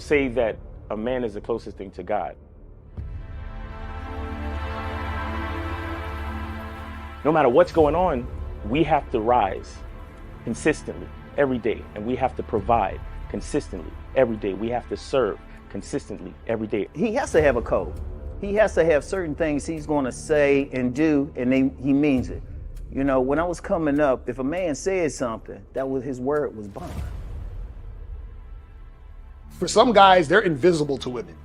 say that a man is the closest thing to God. No matter what's going on, we have to rise consistently every day, and we have to provide consistently every day. We have to serve consistently every day. He has to have a code. He has to have certain things he's going to say and do, and he means it. You know, when I was coming up, if a man said something, that was his word was bond. For some guys, they're invisible to women.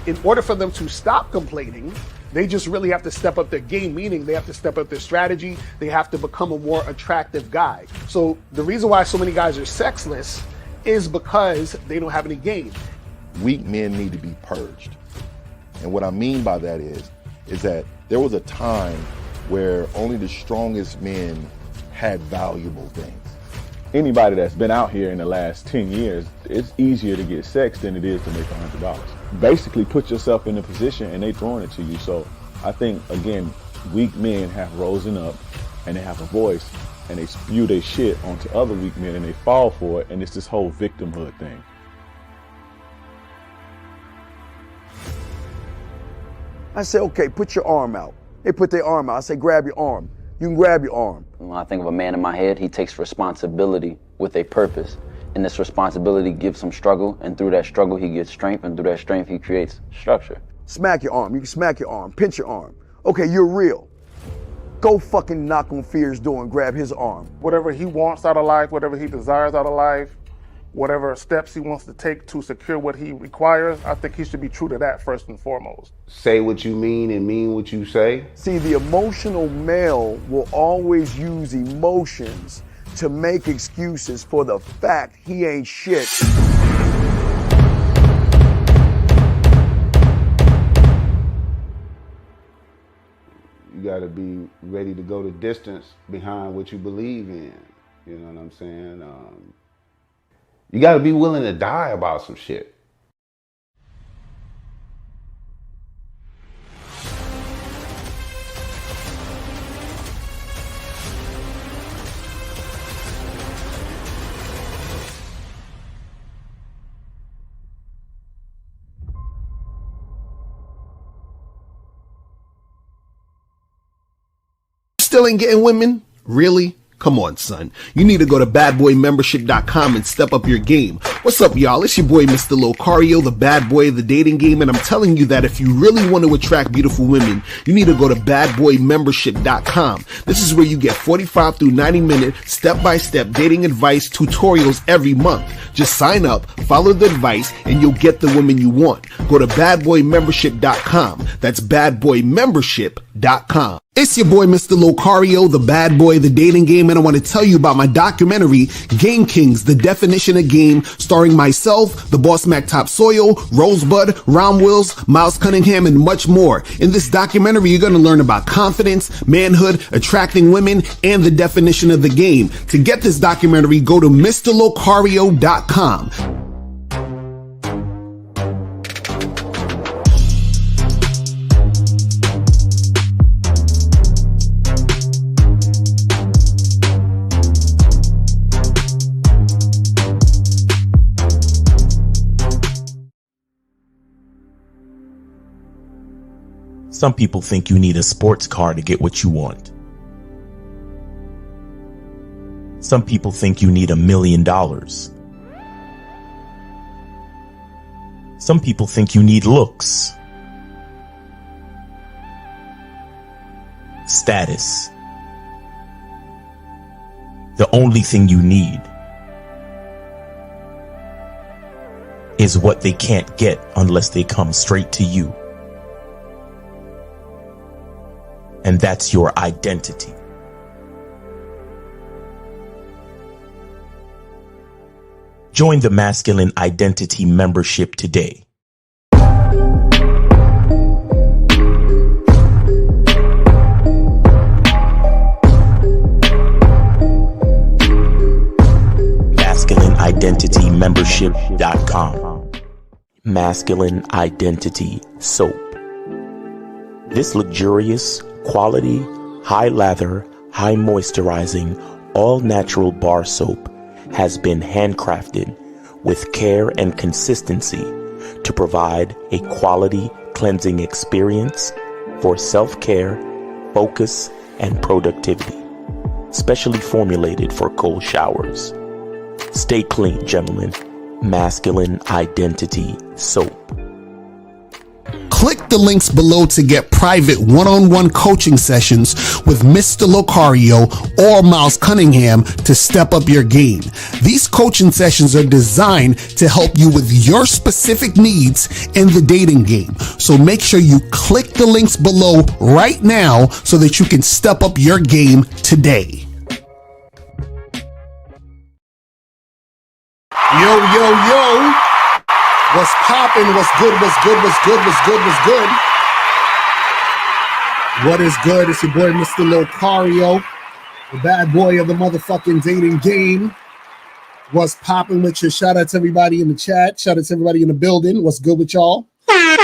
In order for them to stop complaining, they just really have to step up their game, meaning they have to step up their strategy. They have to become a more attractive guy. So the reason why so many guys are sexless is because they don't have any game. Weak men need to be purged. And what I mean by that is that there was a time where only the strongest men had valuable things. Anybody that's been out here in the last 10 years, it's easier to get sex than it is to make $100. Basically put yourself in a position and they throwing it to you. So I think, again, weak men have risen up and they have a voice and they spew their shit onto other weak men and they fall for it. And it's this whole victimhood thing. I say, okay, put your arm out. They put their arm out. I say, grab your arm. You can grab your arm. When I think of a man in my head, he takes responsibility with a purpose. And this responsibility gives him struggle, and through that struggle, he gets strength, and through that strength, he creates structure. Smack your arm. You can smack your arm. Pinch your arm. Okay, you're real. Go fucking knock on Fear's door and grab his arm. Whatever he wants out of life, whatever he desires out of life, whatever steps he wants to take to secure what he requires, I think he should be true to that first and foremost. Say what you mean and mean what you say. See, the emotional male will always use emotions to make excuses for the fact he ain't shit. You gotta be ready to go the distance behind what you believe in. You know what I'm saying? You gotta be willing to die about some shit. Still ain't getting women? Really? Come on, son. You need to go to badboymembership.com and step up your game. What's up, y'all? It's your boy, Mr. Locario, the bad boy of the dating game, and I'm telling you that if you really want to attract beautiful women, you need to go to badboymembership.com. This is where you get 45 through 90-minute step-by-step dating advice tutorials every month. Just sign up, follow the advice, and you'll get the women you want. Go to badboymembership.com. That's badboymembership.com. It's your boy, Mr. Locario, the bad boy of the dating game, and I want to tell you about my documentary, Game Kings, The Definition of Game, starring myself, the Boss Mac Topsoil, Rosebud, Ron Wills, Miles Cunningham, and much more. In this documentary, you're going to learn about confidence, manhood, attracting women, and the definition of the game. To get this documentary, go to MrLocario.com. Some people think you need a sports car to get what you want. Some people think you need $1 million. Some people think you need looks, status. The only thing you need is what they can't get unless they come straight to you. And that's your identity. Join the Masculine Identity membership today. MasculineIdentityMembership.com. Masculine Identity Soap. This luxurious, quality, high lather, high moisturizing, all natural bar soap has been handcrafted with care and consistency to provide a quality cleansing experience for self-care, focus, and productivity, specially formulated for cold showers. Stay clean, gentlemen. Masculine Identity Soap. Click the links below to get private one-on-one coaching sessions with Mr. Locario or Miles Cunningham to step up your game. These coaching sessions are designed to help you with your specific needs in the dating game. So make sure you click the links below right now so that you can step up your game today. Yo. What's poppin'? What's good? What's good? What's good? What's good? What's good? What is good? It's your boy, Mr. Locario, the bad boy of the motherfucking dating game. What's poppin' with you? Shout out to everybody in the chat. Shout out to everybody in the building. What's good with y'all? Shout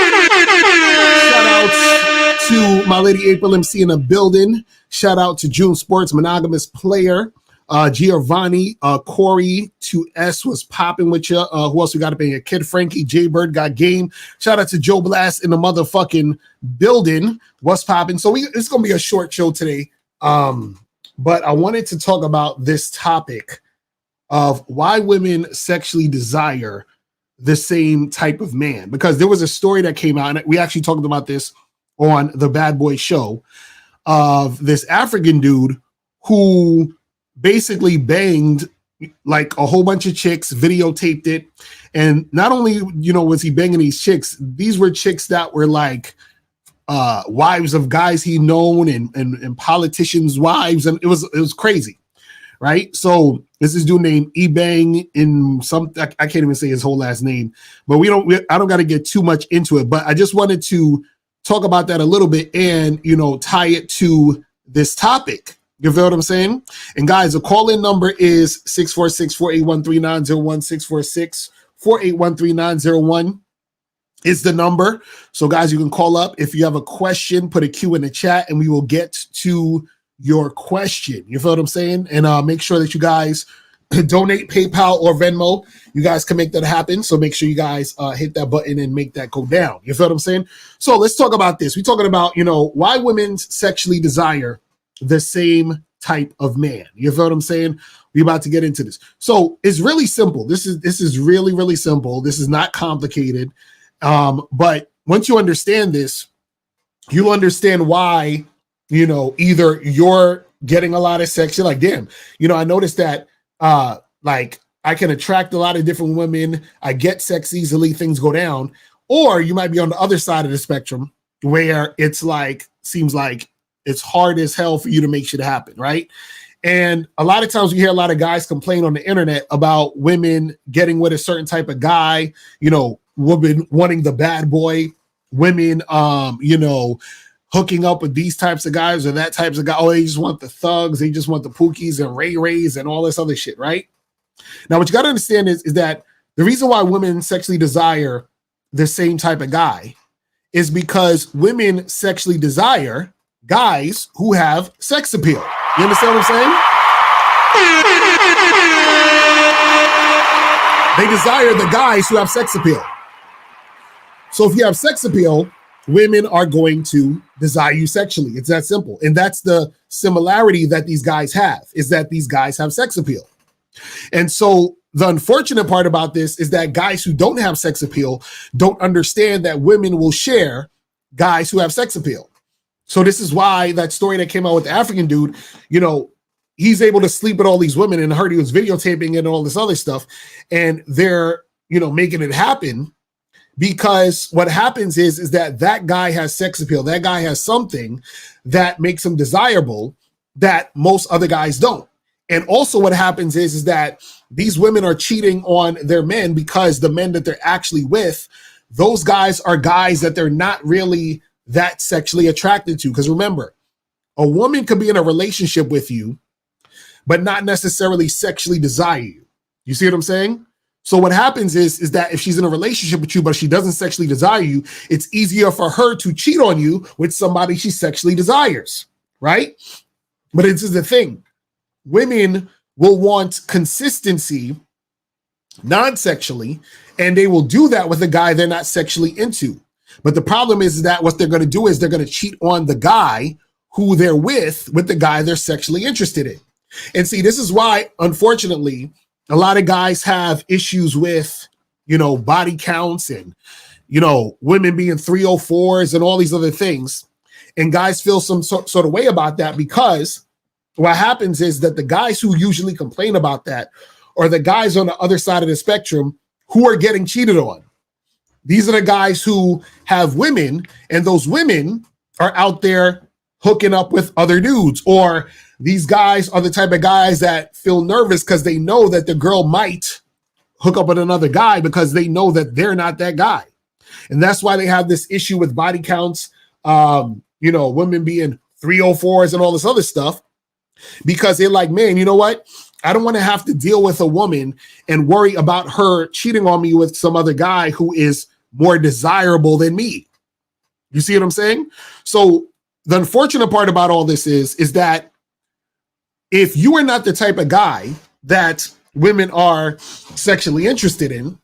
out to my lady April MC in the building. Shout out to June Sports, monogamous player. Giovanni, Corey, 2S was popping with you. Who else we got up in here? Kid Frankie, J Bird got game. Shout out to Joe Blast in the motherfucking building. What's popping? So it's gonna be a short show today. But I wanted to talk about this topic of why women sexually desire the same type of man. Because there was a story that came out, and we actually talked about this on the Bad Boy Show, of this African dude who basically banged like a whole bunch of chicks, videotaped it. And not only, was he banging these chicks, these were chicks that were like wives of guys he known and politicians' wives. And it was crazy. Right. So this is dude named Ebang in I can't even say his whole last name, but I don't got to get too much into it, but I just wanted to talk about that a little bit and, tie it to this topic. You feel what I'm saying? And guys, the call-in number is 646-481-3901, 646-481-3901 is the number. So guys, you can call up. If you have a question, put a Q in the chat and we will get to your question. You feel what I'm saying? And make sure that you guys donate PayPal or Venmo. You guys can make that happen. So make sure you guys hit that button and make that go down. You feel what I'm saying? So let's talk about this. We're talking about, why women sexually desire the same type of man. You feel what I'm saying? We're about to get into this. So it's really simple. This is really, really simple. This is not complicated. But once you understand this, you'll understand why, either you're getting a lot of sex. You're like, damn, I noticed that, like I can attract a lot of different women. I get sex easily, things go down. Or you might be on the other side of the spectrum where it's like, seems like it's hard as hell for you to make shit happen, right? And a lot of times we hear a lot of guys complain on the internet about women getting with a certain type of guy, women wanting the bad boy, women, hooking up with these types of guys or that types of guys. Oh, they just want the thugs, they just want the pookies and rays and all this other shit, right? Now, what you got to understand is that the reason why women sexually desire the same type of guy is because women sexually desire guys who have sex appeal. You understand what I'm saying? They desire the guys who have sex appeal. So if you have sex appeal, women are going to desire you sexually. It's that simple. And that's the similarity that these guys have, is that these guys have sex appeal. And so the unfortunate part about this is that guys who don't have sex appeal don't understand that women will share guys who have sex appeal. So this is why that story that came out with the African dude, he's able to sleep with all these women, and I heard he was videotaping and all this other stuff, and they're, making it happen because what happens is that guy has sex appeal. That guy has something that makes him desirable that most other guys don't. And also what happens is that these women are cheating on their men because the men that they're actually with, those guys are guys that they're not really that sexually attracted to. Because remember, a woman could be in a relationship with you, but not necessarily sexually desire you. You see what I'm saying? So what happens is that if she's in a relationship with you, but she doesn't sexually desire you, it's easier for her to cheat on you with somebody she sexually desires, right? But this is the thing. Women will want consistency non-sexually, and they will do that with a guy they're not sexually into. But the problem is that what they're going to do is they're going to cheat on the guy who they're with the guy they're sexually interested in. And see, this is why, unfortunately, a lot of guys have issues with, body counts and, women being 304s and all these other things. And guys feel some sort of way about that, because what happens is that the guys who usually complain about that are the guys on the other side of the spectrum who are getting cheated on. These are the guys who have women, and those women are out there hooking up with other dudes. Or these guys are the type of guys that feel nervous because they know that the girl might hook up with another guy because they know that they're not that guy. And that's why they have this issue with body counts, women being 304s and all this other stuff, because they're like, man, you know what? I don't want to have to deal with a woman and worry about her cheating on me with some other guy who is more desirable than me. You see what I'm saying? So the unfortunate part about all this is that if you are not the type of guy that women are sexually interested in,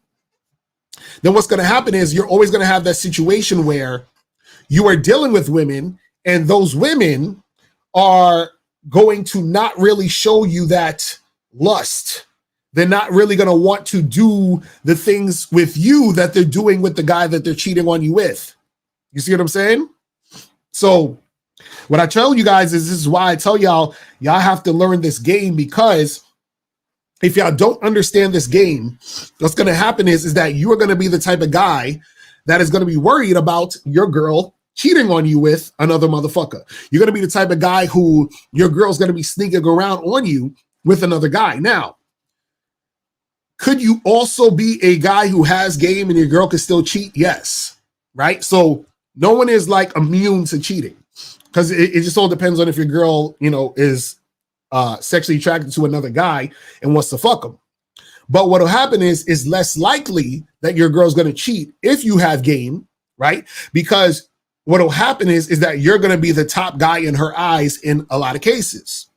then what's going to happen is you're always going to have that situation where you are dealing with women, and those women are going to not really show you that lust. They're not really going to want to do the things with you that they're doing with the guy that they're cheating on you with. You see what I'm saying? So what I tell you guys is, this is why I tell y'all have to learn this game, because if y'all don't understand this game, what's going to happen is that you are going to be the type of guy that is going to be worried about your girl cheating on you with another motherfucker. You're going to be the type of guy who your girl's going to be sneaking around on you with another guy. Now, could you also be a guy who has game and your girl can still cheat? Yes. Right? So no one is like immune to cheating, because it just all depends on if your girl, is sexually attracted to another guy and wants to fuck him. But what'll happen is less likely that your girl's going to cheat if you have game, right? Because what'll happen is that you're going to be the top guy in her eyes in a lot of cases.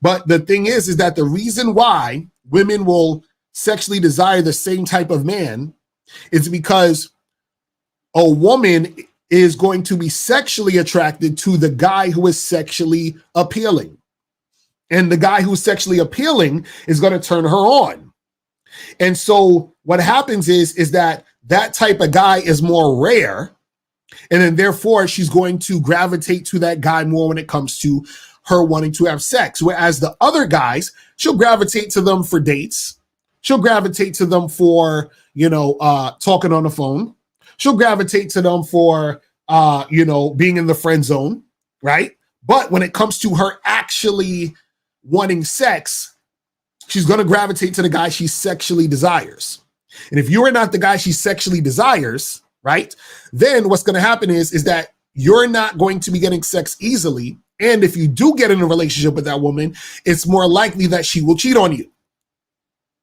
But the thing is that the reason why women will sexually desire the same type of man is because a woman is going to be sexually attracted to the guy who is sexually appealing. And the guy who's sexually appealing is going to turn her on. And so what happens is that type of guy is more rare. And then therefore she's going to gravitate to that guy more when it comes to her wanting to have sex. Whereas the other guys, she'll gravitate to them for dates. She'll gravitate to them for, talking on the phone. She'll gravitate to them for, being in the friend zone, right? But when it comes to her actually wanting sex, she's going to gravitate to the guy she sexually desires. And if you are not the guy she sexually desires, right, then what's going to happen is that you're not going to be getting sex easily. And if you do get in a relationship with that woman, it's more likely that she will cheat on you.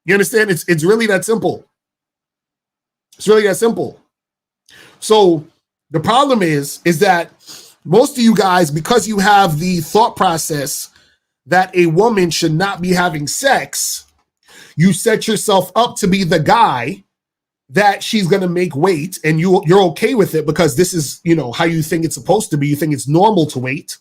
You understand? It's really that simple. It's really that simple. So the problem is that most of you guys, because you have the thought process that a woman should not be having sex, you set yourself up to be the guy that she's going to make wait, and you're okay with it because this is, how you think it's supposed to be. You think it's normal to wait.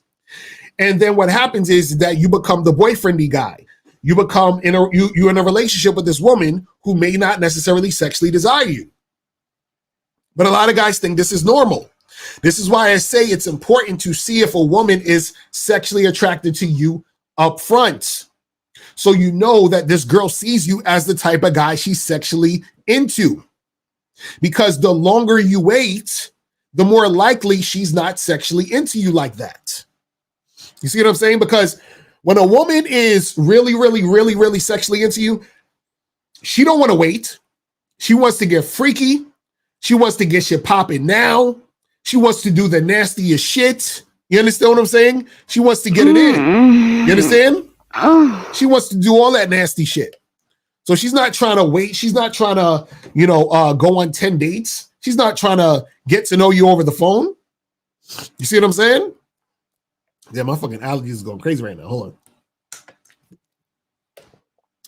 And then what happens is that you become the boyfriendy guy. You become you're in a relationship with this woman who may not necessarily sexually desire you. But a lot of guys think this is normal. This is why I say it's important to see if a woman is sexually attracted to you up front. So you know that this girl sees you as the type of guy she's sexually into. Because the longer you wait, the more likely she's not sexually into you like that. You see what I'm saying? Because when a woman is really, really, really, really sexually into you, she don't want to wait. She wants to get freaky. She wants to get shit popping now. She wants to do the nastiest shit. You understand what I'm saying? She wants to get it in. You understand? She wants to do all that nasty shit. So she's not trying to wait. She's not trying to, go on 10 dates. She's not trying to get to know you over the phone. You see what I'm saying? Yeah, my fucking allergies is going crazy right now. Hold on.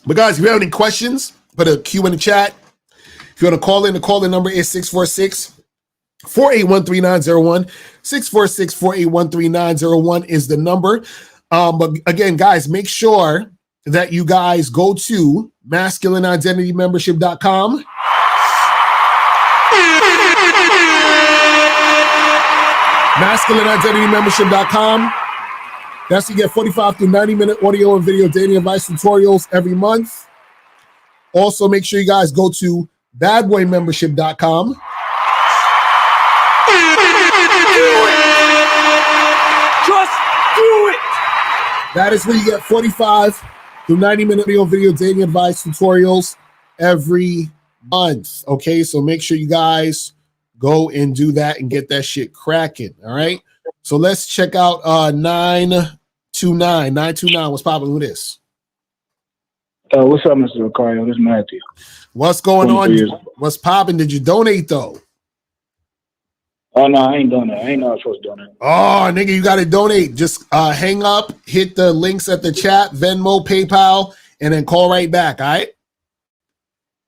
But guys, if you have any questions, put a Q in the chat. If you want to call in, the call-in number is 646-481-3901. 646-481-3901 is the number. But again, guys, make sure that you guys go to masculineidentitymembership.com. masculineidentitymembership.com. That's you get 45 to 90-minute audio and video dating advice tutorials every month. Also, make sure you guys go to badboymembership.com. Just do it. That is where you get 45 to 90-minute audio and video dating advice tutorials every month. Okay, so make sure you guys go and do that and get that shit cracking. All right. So let's check out 929. 929. What's popping with this? What's up, Mr. Locario? This is Matthew. What's going on? What's popping? Did you donate though? Oh no, I ain't doing that. I ain't know I was supposed to donate. Oh, nigga, you got to donate. Just hang up, hit the links at the chat, Venmo, PayPal, and then call right back. All right.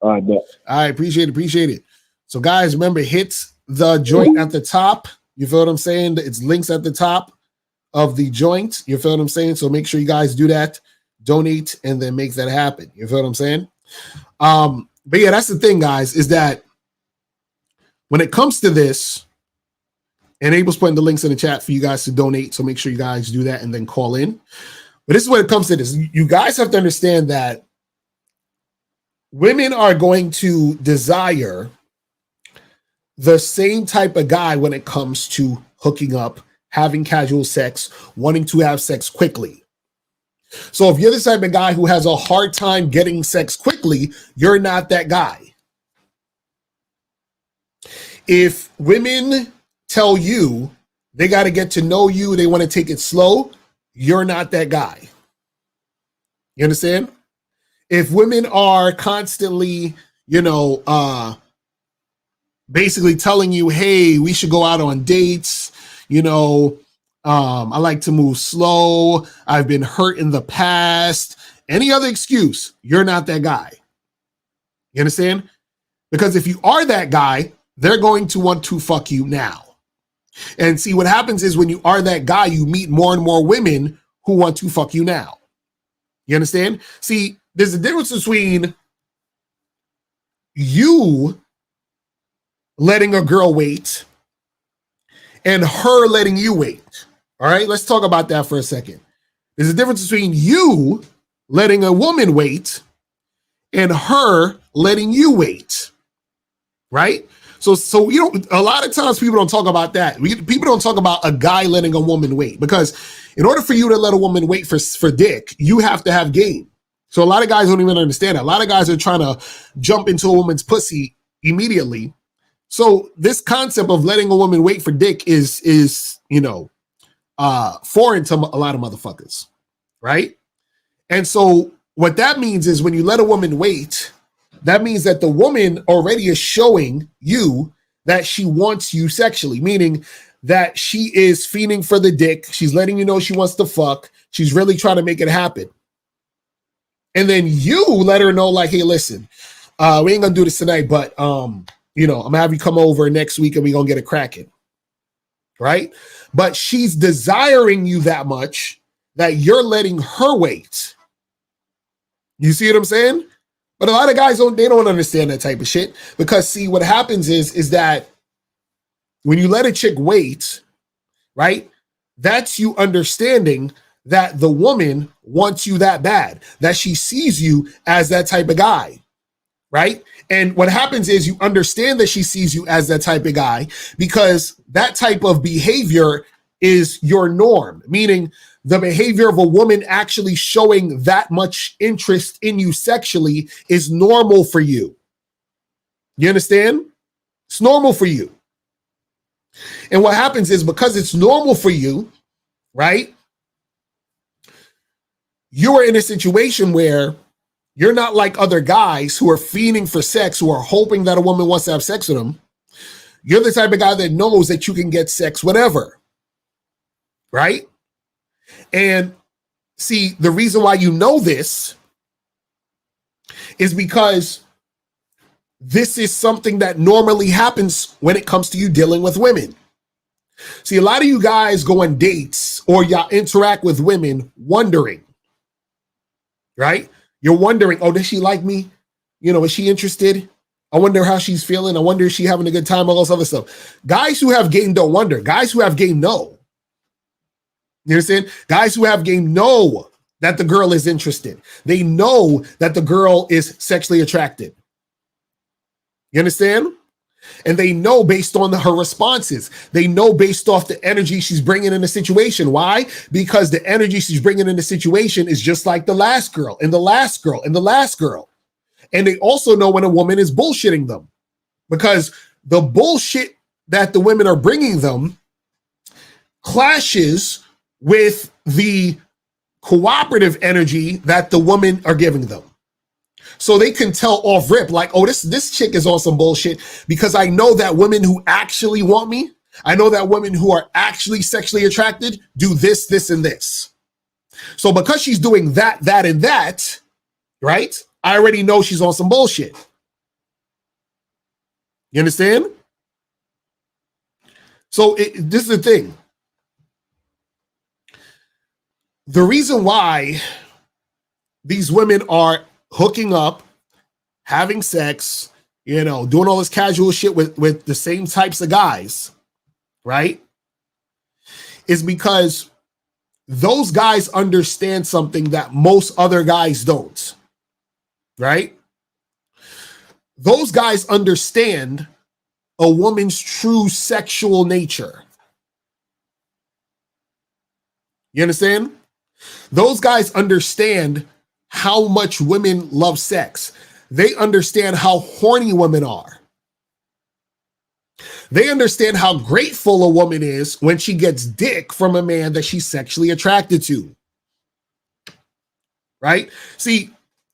All right, bet. All right, appreciate it. So, guys, remember, hit the joint at the top. You feel what I'm saying? It's links at the top of the joint. You feel what I'm saying? So make sure you guys do that, donate, and then make that happen. You feel what I'm saying? But yeah, that's the thing, guys, is that when it comes to this, and Abel's putting the links in the chat for you guys to donate. So make sure you guys do that and then call in. But this is when it comes to this. You guys have to understand that women are going to desire the same type of guy when it comes to hooking up, having casual sex, wanting to have sex quickly. So if you're the type of guy who has a hard time getting sex quickly, you're not that guy. If women tell you they got to get to know you, they want to take it slow, you're not that guy. You understand? If women are constantly, basically telling you, hey, we should go out on dates, I like to move slow, I've been hurt in the past, any other excuse, you're not that guy. You understand? Because if you are that guy, they're going to want to fuck you now. And see, what happens is when you are that guy, you meet more and more women who want to fuck you now. You understand? See, there's a difference between you letting a girl wait and her letting you wait. All right, let's talk about that for a second. There's a difference between you letting a woman wait and her letting you wait. Right? So a lot of times people don't talk about that. People don't talk about a guy letting a woman wait, because in order for you to let a woman wait for dick, you have to have game. So a lot of guys don't even understand that. A lot of guys are trying to jump into a woman's pussy immediately. So this concept of letting a woman wait for dick is foreign to a lot of motherfuckers, right? And so what that means is when you let a woman wait, that means that the woman already is showing you that she wants you sexually, meaning that she is fiending for the dick. She's letting you know she wants to fuck. She's really trying to make it happen. And then you let her know, like, hey, listen, we ain't gonna do this tonight, but I'm gonna have you come over next week and we're gonna get it cracking. Right? But she's desiring you that much that you're letting her wait. You see what I'm saying? But a lot of guys don't understand that type of shit, because see, what happens is that when you let a chick wait, right? That's you understanding that the woman wants you that bad, that she sees you as that type of guy, right? And what happens is you understand that she sees you as that type of guy because that type of behavior is your norm, meaning the behavior of a woman actually showing that much interest in you sexually is normal for you. You understand? It's normal for you. And what happens is because it's normal for you, right? You are in a situation where you're not like other guys who are fiending for sex, who are hoping that a woman wants to have sex with them. You're the type of guy that knows that you can get sex whenever, right? And see, the reason why you know this is because this is something that normally happens when it comes to you dealing with women. See, a lot of you guys go on dates or y'all interact with women wondering, right? You're wondering, oh, does she like me? You know, is she interested? I wonder how she's feeling. I wonder if she's having a good time, all this other stuff. Guys who have game don't wonder. Guys who have game know. You understand? Guys who have game know that the girl is interested. They know that the girl is sexually attracted. You understand? And they know based on her responses. They know based off the energy she's bringing in the situation. Why? Because the energy she's bringing in the situation is just like the last girl and the last girl and the last girl. And they also know when a woman is bullshitting them, because the bullshit that the women are bringing them clashes with the cooperative energy that the women are giving them. So they can tell off rip, like, oh, this chick is on some bullshit, because I know that women who actually want me, I know that women who are actually sexually attracted do this, this, and this. So because she's doing that, that, and that, right? I already know she's on some bullshit. You understand? So this is the thing. The reason why these women are hooking up, having sex, you know, doing all this casual shit with the same types of guys, right? Is because those guys understand something that most other guys don't, right? Those guys understand a woman's true sexual nature. You understand? Those guys understand how much women love sex. They understand how horny women are. They understand how grateful a woman is when she gets dick from a man that she's sexually attracted to. Right? See,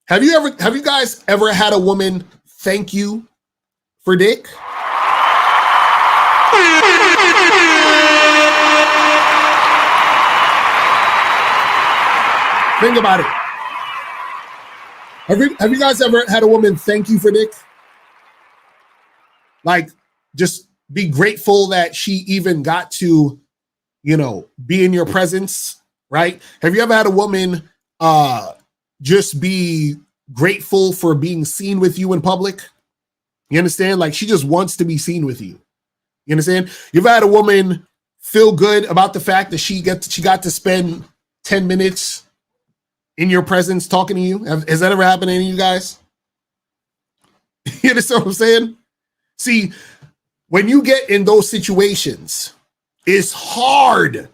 have you guys ever had a woman thank you for dick? Think about it. Have you guys ever had a woman thank you for dick? Like, just be grateful that she even got to, you know, be in your presence, right? Have you ever had a woman just be grateful for being seen with you in public? You understand? Like, she just wants to be seen with you. You understand? You've had a woman feel good about the fact that she got to spend 10 minutes in your presence talking to you? Has that ever happened to any of you guys? You understand what I'm saying? See, when you get in those situations, it's hard.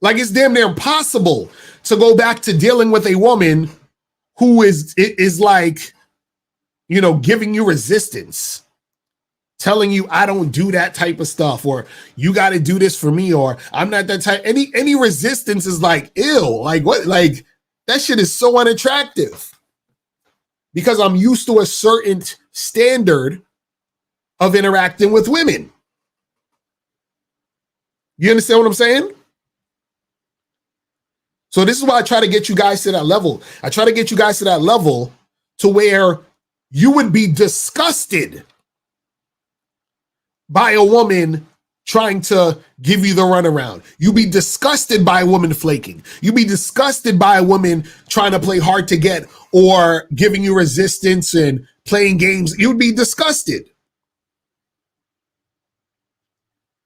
Like, it's damn near impossible to go back to dealing with a woman who is like, you know, giving you resistance, telling you, I don't do that type of stuff, or you got to do this for me, or I'm not that type. Any resistance is like, ew, like what? Like, that shit is so unattractive, because I'm used to a certain standard of interacting with women. You understand what I'm saying? So this is why I try to get you guys to that level. I try to get you guys to that level to where you would be disgusted by a woman trying to give you the runaround. You'd be disgusted by a woman flaking. You'd be disgusted by a woman trying to play hard to get or giving you resistance and playing games. You'd be disgusted.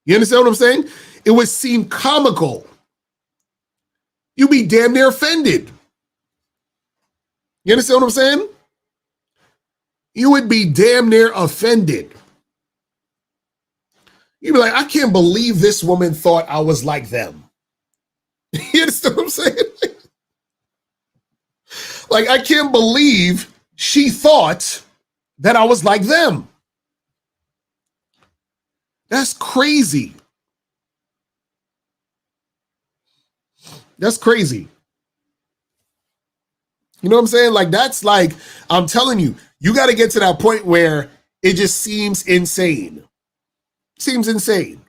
You understand what I'm saying? It would seem comical. You'd be damn near offended. You understand what I'm saying? You would be damn near offended. You'd be like, I can't believe this woman thought I was like them. You understand what I'm saying? Like, I can't believe she thought that I was like them. That's crazy. That's crazy. You know what I'm saying? Like, that's like, I'm telling you, you got to get to that point where it just seems insane. Seems insane.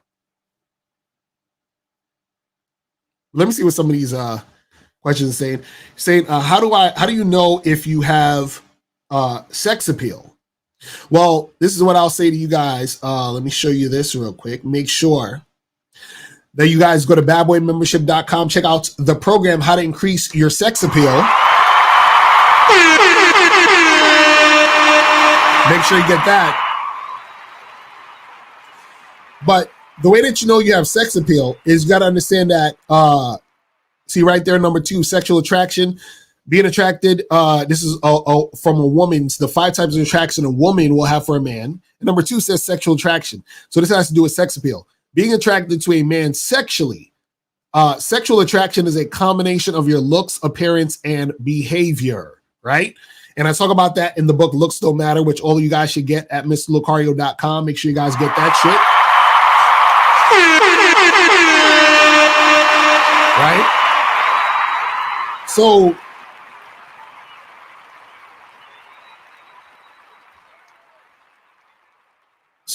Let me see what some of these questions are saying. How do you know if you have sex appeal? Well, this is what I'll say to you guys. Let me show you this real quick. Make sure that you guys go to badboymembership.com. Check out the program, How to Increase Your Sex Appeal. Make sure you get that. But the way that you know you have sex appeal is you got to understand that, see right there, number 2, sexual attraction. Being attracted, this is from a woman. It's the 5 types of attraction a woman will have for a man. And number 2 says sexual attraction. So this has to do with sex appeal. Being attracted to a man sexually. Sexual attraction is a combination of your looks, appearance, and behavior, right? And I talk about that in the book, Looks Don't Matter, which all of you guys should get at MrLocario.com. Make sure you guys get that shit. Right? So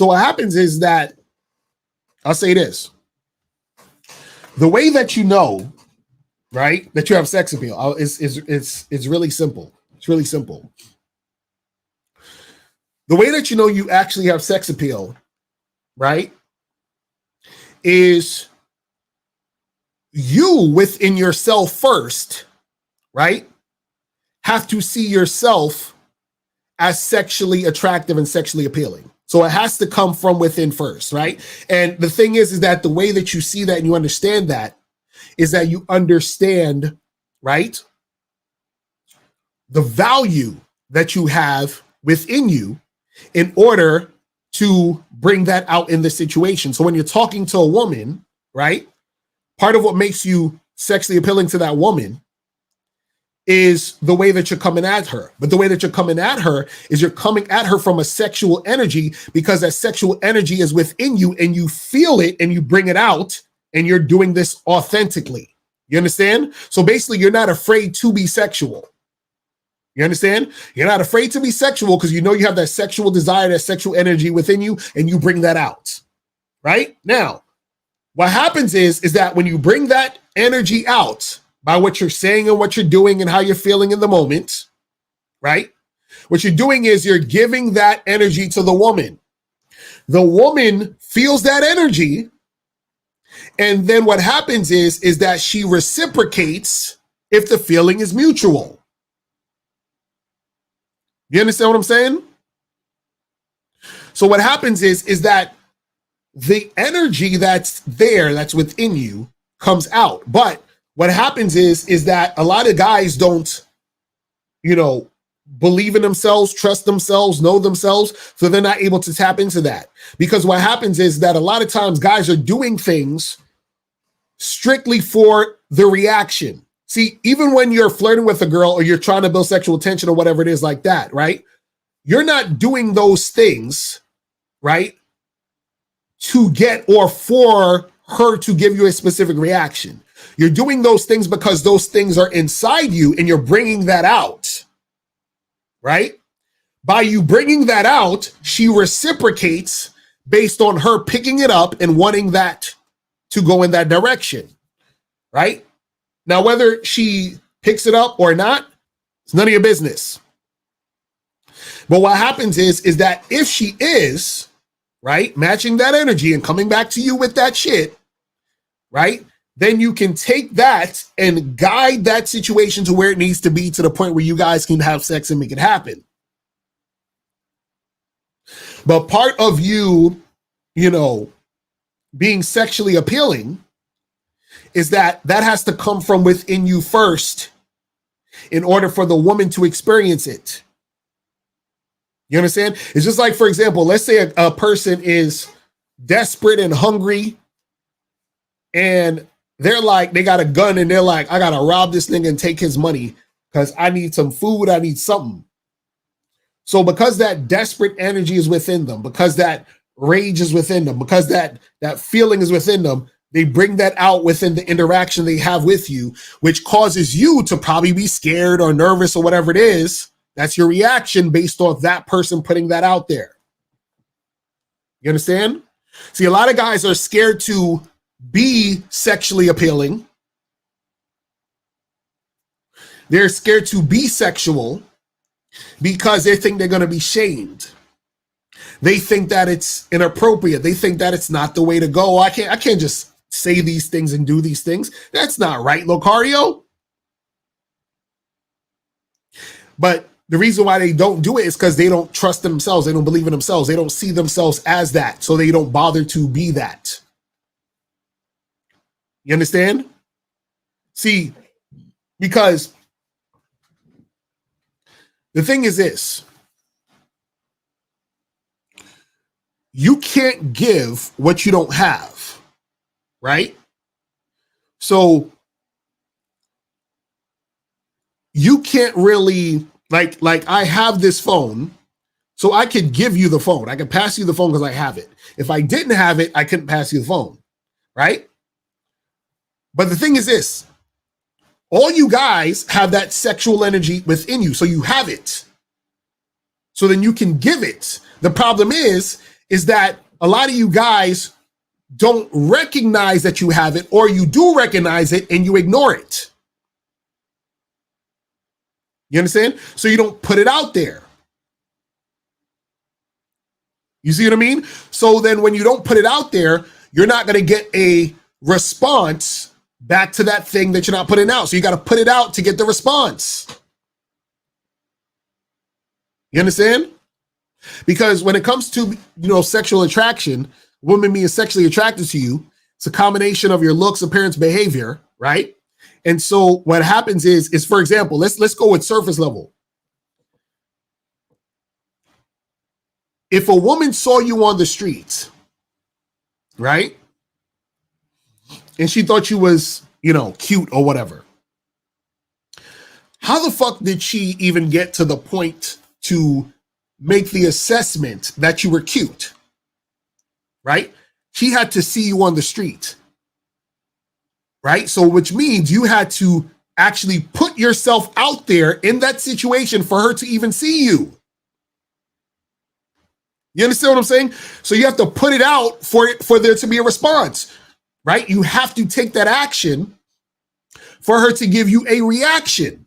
what happens is that, I'll say this. The way that you know, right, that you have sex appeal is really simple. It's really simple. The way that you know you actually have sex appeal, right, is you within yourself first, right, have to see yourself as sexually attractive and sexually appealing. So it has to come from within first, right? And the thing is that the way that you see that and you understand that is that you understand, right, the value that you have within you in order to bring that out in the situation. So when you're talking to a woman, right, part of what makes you sexually appealing to that woman is the way that you're coming at her. But the way that you're coming at her is you're coming at her from a sexual energy, because that sexual energy is within you and you feel it and you bring it out, and you're doing this authentically. You understand? So basically, you're not afraid to be sexual. You understand? You're not afraid to be sexual because you know you have that sexual desire, that sexual energy within you, and you bring that out. Right? Now, what happens is that when you bring that energy out, by what you're saying and what you're doing and how you're feeling in the moment, right? What you're doing is you're giving that energy to the woman. The woman feels that energy. And then what happens is that she reciprocates if the feeling is mutual. You understand what I'm saying? So what happens is that the energy that's there, that's within you, comes out. But what happens is that a lot of guys don't, believe in themselves, trust themselves, know themselves, so they're not able to tap into that. Because what happens is that a lot of times guys are doing things strictly for the reaction. See, even when you're flirting with a girl or you're trying to build sexual tension or whatever it is like that, right? You're not doing those things, right, to get or for her to give you a specific reaction. You're doing those things because those things are inside you and you're bringing that out, right? By you bringing that out, she reciprocates based on her picking it up and wanting that to go in that direction, right? Now, whether she picks it up or not, it's none of your business. But what happens is that if she is, right, matching that energy and coming back to you with that shit, right, then you can take that and guide that situation to where it needs to be, to the point where you guys can have sex and make it happen. But part of you, being sexually appealing is that has to come from within you first in order for the woman to experience it. You understand? It's just like, for example, let's say a person is desperate and hungry and they're like, they got a gun and they're like, I got to rob this nigga and take his money because I need some food. I need something. So because that desperate energy is within them, because that rage is within them, because that feeling is within them, they bring that out within the interaction they have with you, which causes you to probably be scared or nervous or whatever it is. That's your reaction based off that person putting that out there. You understand? See, a lot of guys are scared to be sexually appealing. They're scared to be sexual because they think they're going to be shamed. They think that it's inappropriate. They think that it's not the way to go. I can't just say these things and do these things. That's not right, Locario. But the reason why they don't do it is because they don't trust themselves. They don't believe in themselves. They don't see themselves as that. So they don't bother to be that. You understand? See, because the thing is this. You can't give what you don't have, right? So you can't really, like I have this phone, so I could give you the phone. I could pass you the phone because I have it. If I didn't have it, I couldn't pass you the phone, right? But the thing is this, all you guys have that sexual energy within you, so you have it. So then you can give it. The problem is that a lot of you guys don't recognize that you have it, or you do recognize it and you ignore it. You understand? So you don't put it out there. You see what I mean? So then when you don't put it out there, you're not going to get a response back to that thing that you're not putting out. So you got to put it out to get the response. You understand? Because when it comes to, sexual attraction, women being sexually attracted to you, it's a combination of your looks, appearance, behavior, right? And so what happens is for example, let's go with surface level. If a woman saw you on the streets, right? And she thought you was, cute or whatever. How the fuck did she even get to the point to make the assessment that you were cute, right? She had to see you on the street, right? So which means you had to actually put yourself out there in that situation for her to even see you. You understand what I'm saying? So you have to put it out for there to be a response, right? You have to take that action for her to give you a reaction.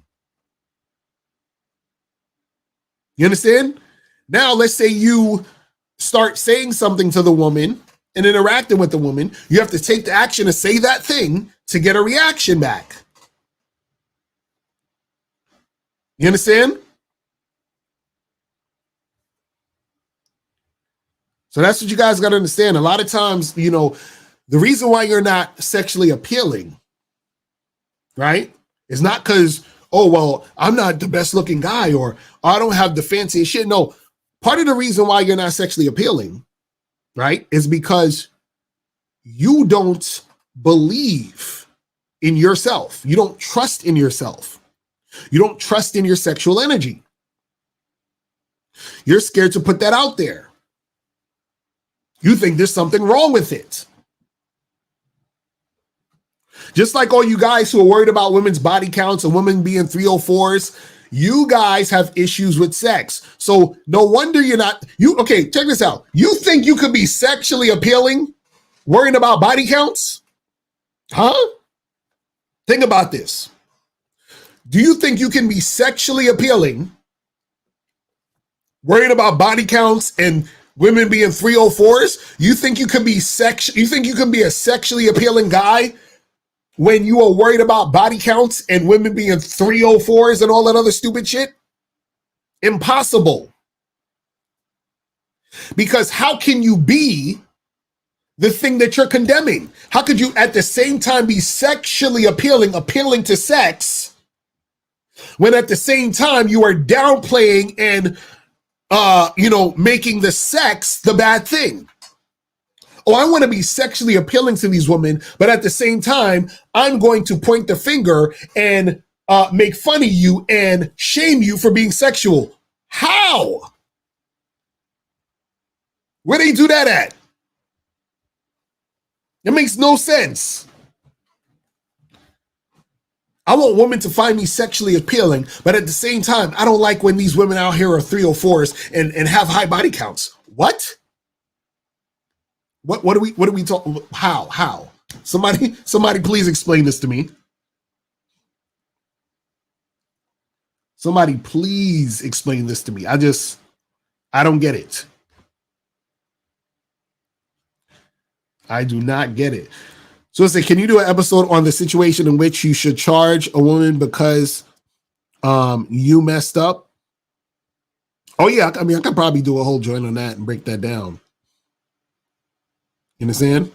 You understand? Now, let's say you start saying something to the woman and interacting with the woman. You have to take the action to say that thing to get a reaction back. You understand? So that's what you guys got to understand. A lot of times, the reason why you're not sexually appealing, right, is not because, oh, well, I'm not the best looking guy or I don't have the fanciest shit. No. Part of the reason why you're not sexually appealing, right, is because you don't believe in yourself. You don't trust in yourself. You don't trust in your sexual energy. You're scared to put that out there. You think there's something wrong with it. Just like all you guys who are worried about women's body counts and women being 304s, you guys have issues with sex. So no wonder you're not, okay, check this out. You think you could be sexually appealing worrying about body counts? Huh? Think about this. Do you think you can be sexually appealing worrying about body counts and women being 304s? You think you can be a sexually appealing guy when you are worried about body counts and women being 304s and all that other stupid shit? Impossible. Because how can you be the thing that you're condemning? How could you at the same time be sexually appealing to sex, when at the same time you are downplaying and, making the sex the bad thing? Oh, I want to be sexually appealing to these women, but at the same time, I'm going to point the finger and make fun of you and shame you for being sexual. How? Where do they do that at? It makes no sense. I want women to find me sexually appealing, but at the same time, I don't like when these women out here are 304s and have high body counts. What? What are we talking? How? Somebody please explain this to me. Somebody please explain this to me. I don't get it. I do not get it. So let's say, can you do an episode on the situation in which you should charge a woman because you messed up? Oh yeah, I mean, I could probably do a whole joint on that and break that down. You understand?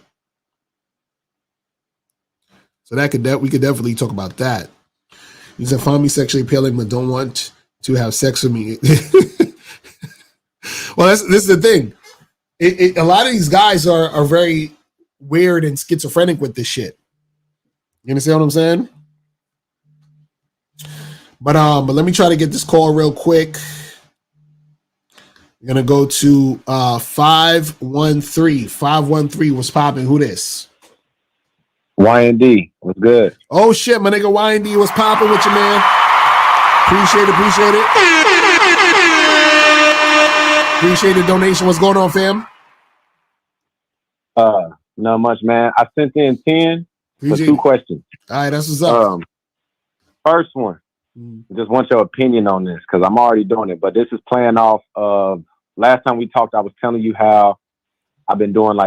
So we could definitely talk about that. You said, find me sexually appealing, but don't want to have sex with me. Well, this is the thing. A lot of these guys are very weird and schizophrenic with this shit. You understand what I'm saying? But let me try to get this call real quick. We're gonna go to 513. 513, what's popping? Who this? Y&D, what's good? Oh shit, my nigga Y&D, what's popping with you, man? Appreciate it. Appreciate the donation. What's going on, fam? Not much, man. I sent in 10 for 2 questions. All right, that's what's up. First one, just want your opinion on this because I'm already doing it, but this is playing off of last time we talked. I was telling you how I've been doing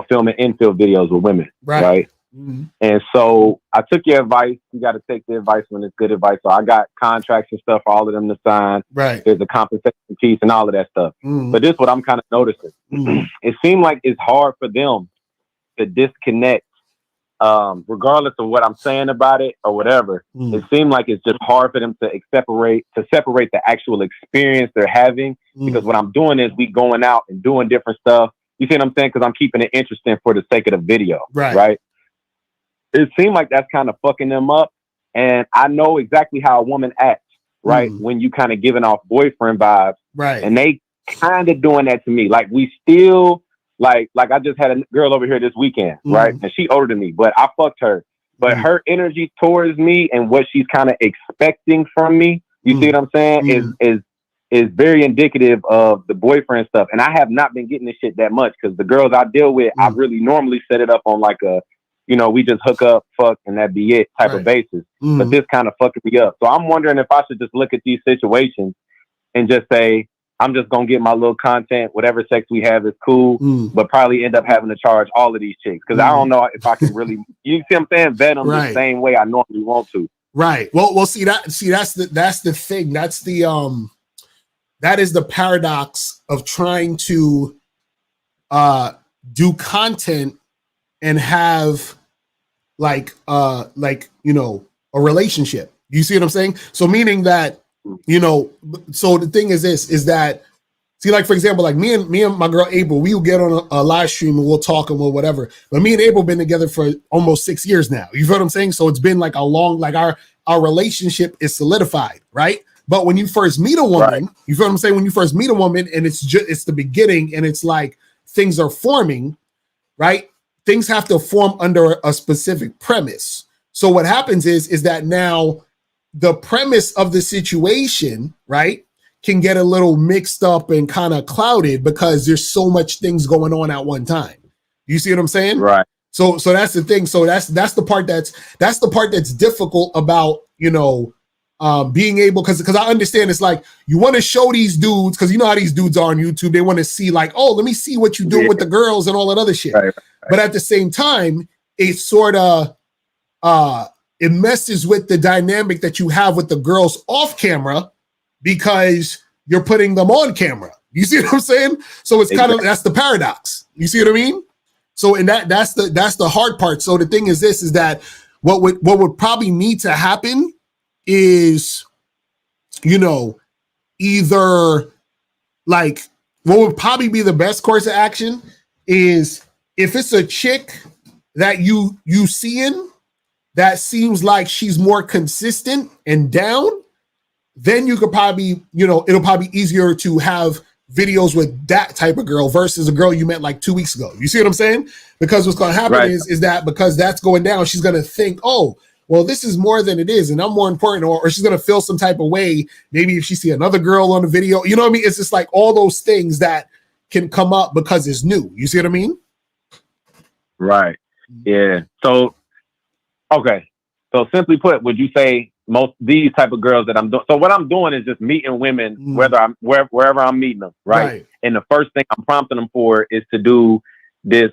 filming infield videos with women, right? Mm-hmm. And so I took your advice. You got to take the advice when it's good advice. So I got contracts and stuff for all of them to sign. Right. There's a compensation piece and all of that stuff. Mm-hmm. But this is what I'm kind of noticing. Mm-hmm. It seemed like it's hard for them to disconnect, regardless of what I'm saying about it or whatever. Mm-hmm. It seemed like it's just hard for them to separate the actual experience they're having. Mm-hmm. Because what I'm doing is we going out and doing different stuff. You see what I'm saying? Because I'm keeping it interesting for the sake of the video. Right. It seemed like that's kind of fucking them up. And I know exactly how a woman acts, right? When you kind of giving off boyfriend vibes. Right. And they kind of doing that to me. Like we still, like I just had a girl over here this weekend, right? And she older than me, but I fucked her. But her energy towards me and what she's kind of expecting from me, you see what I'm saying, is very indicative of the boyfriend stuff. And I have not been getting this shit that much because the girls I deal with, I really normally set it up on like a, we just hook up, fuck, and that be it type of basis. But this kind of fucking me up. So I'm wondering if I should just look at these situations and just say, I'm just going to get my little content. Whatever sex we have is cool, but probably end up having to charge all of these chicks. Because I don't know if I can really, you see what I'm saying? Vet them the same way I normally want to. Right. Well, see that's the thing. That's the, that is the paradox of trying to do content and have a relationship. You see what I'm saying? So meaning that, so the thing is this, is that, see, like, for example, like me and my girl April, we will get on a live stream and we'll talk and we'll whatever. But me and April been together for almost 6 years now. You feel what I'm saying? So it's been like a long, like our relationship is solidified, right? But when you first meet a woman, you feel what I'm saying? When you first meet a woman and it's the beginning and it's like things are forming, right? Things have to form under a specific premise. So what happens is that now the premise of the situation, right, can get a little mixed up and kind of clouded because there's so much things going on at one time. You see what I'm saying? Right. So that's the thing. So that's the part that's difficult about, being able, because I understand it's like you want to show these dudes, because you know how these dudes are on YouTube. They want to see like, oh, let me see what you do with the girls and all that other shit. Right. But at the same time, it sort of it messes with the dynamic that you have with the girls off camera because you're putting them on camera. You see what I'm saying? So it's kind of, that's the paradox. You see what I mean? So and that's the hard part. So the thing is this, is that what would probably need to happen is, either like what would probably be the best course of action is if it's a chick that you seeing that seems like she's more consistent and down, then you could probably, it'll probably be easier to have videos with that type of girl versus a girl you met like 2 weeks ago. You see what I'm saying? Because what's going to happen is that because that's going down, she's going to think, oh, well, this is more than it is, and I'm more important, or she's going to feel some type of way. Maybe if she see another girl on the video, you know what I mean? It's just like all those things that can come up because it's new. You see what I mean? Right. Yeah. So, okay. So simply put, would you say these type of girls that I'm doing. So what I'm doing is just meeting women, wherever I'm meeting them, right? And the first thing I'm prompting them for is to do this